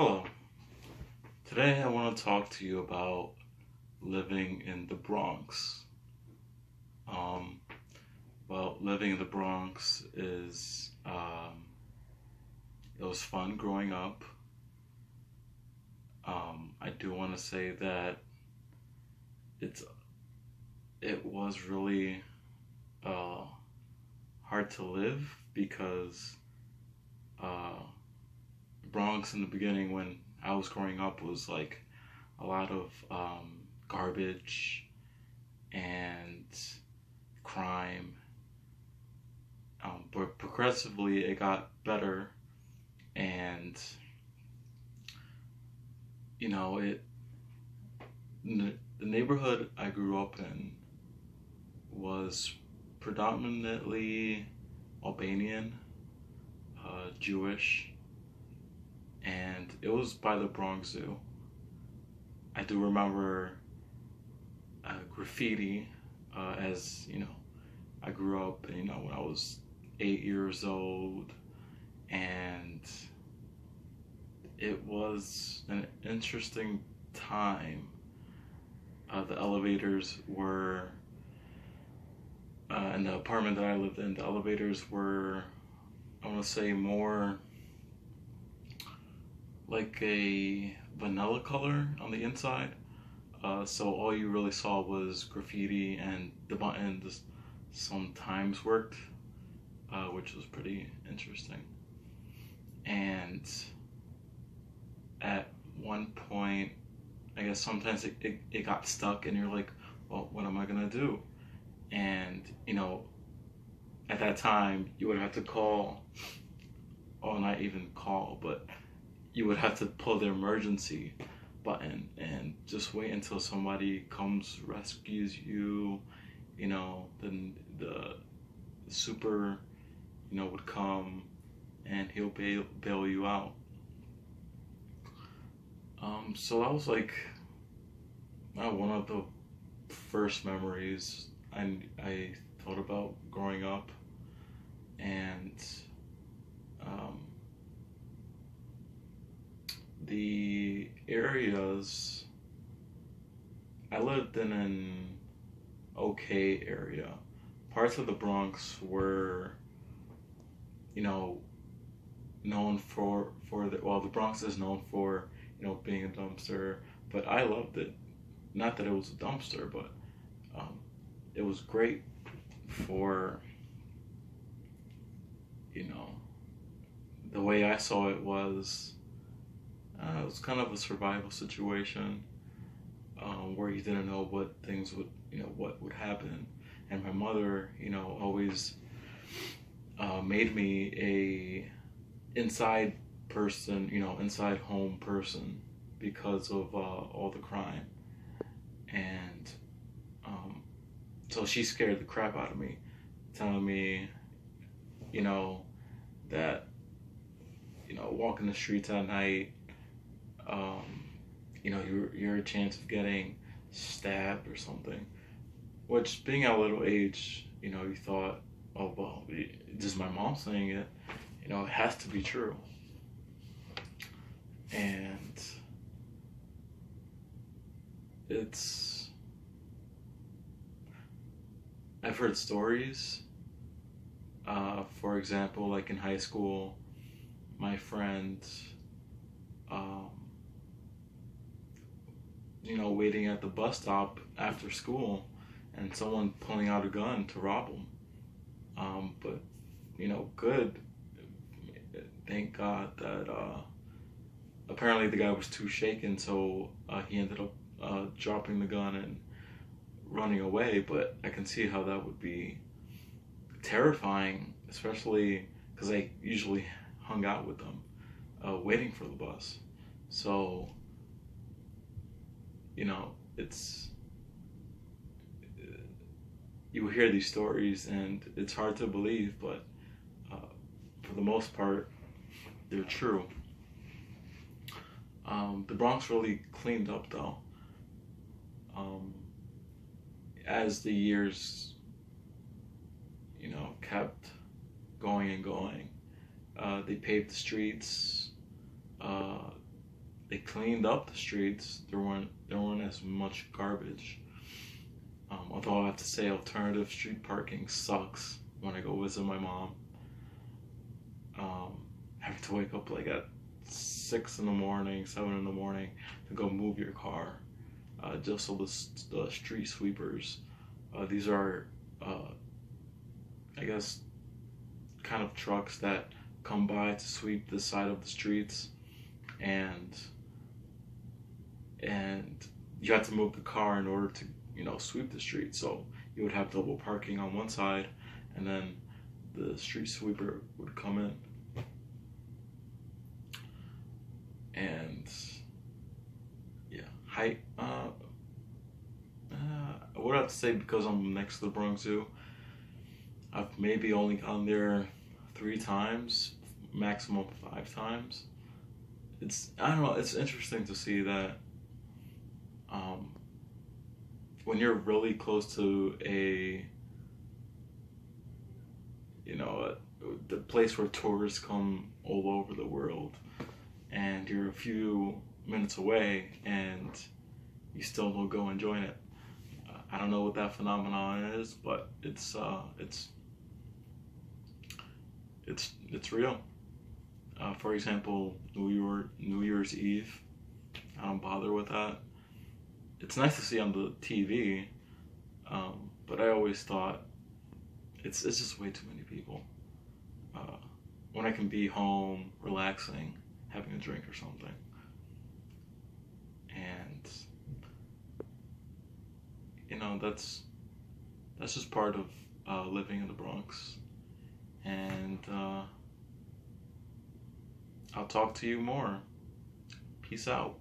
Hello. Today I want to talk to you about living in the Bronx. Um, Living in the Bronx it was fun growing up. I do want to say that it's it was really uh, hard to live because uh, Bronx in the beginning when I was growing up was like a lot of garbage and crime. But progressively, it got better, and you know, it the neighborhood I grew up in was predominantly Albanian, Jewish, and it was by the Bronx Zoo. I do remember graffiti, as you know, I grew up, when I was 8 years old, and it was an interesting time. The elevators were, in the apartment that I lived in, the elevators were, I want to say, more like a vanilla color on the inside. So all you really saw was graffiti, and the buttons sometimes worked, which was pretty interesting. And at one point, I guess sometimes it got stuck, and you're like, well, what am I gonna do? And at that time, you would have to call, or not even call, but you would have to pull the emergency button and just wait until somebody comes, rescues you. Then the super, would come, and he'll bail you out. So that was like one of the first memories I thought about growing up, and um, the areas I lived in an okay area. Parts of the Bronx were, you know, known the Bronx is known for, being a dumpster, but I loved it. Not that it was a dumpster, but it was great for, you know, the way I saw it was kind of a survival situation, where you didn't know what things would, what would happen. And my mother, always made me inside person, inside home person, because of all the crime. And so she scared the crap out of me, telling me, you know, that, walking the streets at night, um, you're a chance of getting stabbed or something. Which, being at a little age, you thought, oh, well, this is my mom saying it, it has to be true. And it's, I've heard stories, for example, like in high school, my friend, um, waiting at the bus stop after school, and someone pulling out a gun to rob him. But, good. Thank God that apparently the guy was too shaken, so he ended up dropping the gun and running away. But I can see how that would be terrifying, especially because I usually hung out with them, waiting for the bus. So, it's, you hear these stories and it's hard to believe, but uh, for the most part, they're true. The Bronx really cleaned up, though. Um, as the years, kept going and going, they paved the streets. Uh, they cleaned up the streets. There weren't as much garbage. Although I have to say, alternative street parking sucks when I go visit my mom. Having to wake up like at 6 in the morning, 7 in the morning to go move your car, just so the street sweepers. These are, I guess, kind of trucks that come by to sweep the side of the streets, and you have to move the car in order to sweep the street. So you would have double parking on one side, and then the street sweeper would come in. And yeah, height. I would have to say, because I'm next to the Bronx Zoo, I've maybe only gone there 3 times, maximum 5 times. I don't know. It's interesting to see that when you're really close to the place where tourists come all over the world, and you're a few minutes away, and you still don't go and join it. I don't know what that phenomenon is, but it's real. For example, New Year's Eve, I don't bother with that. It's nice to see on the TV, but I always thought it's just way too many people. When I can be home, relaxing, having a drink or something. And that's just part of living in the Bronx. And I'll talk to you more. Peace out.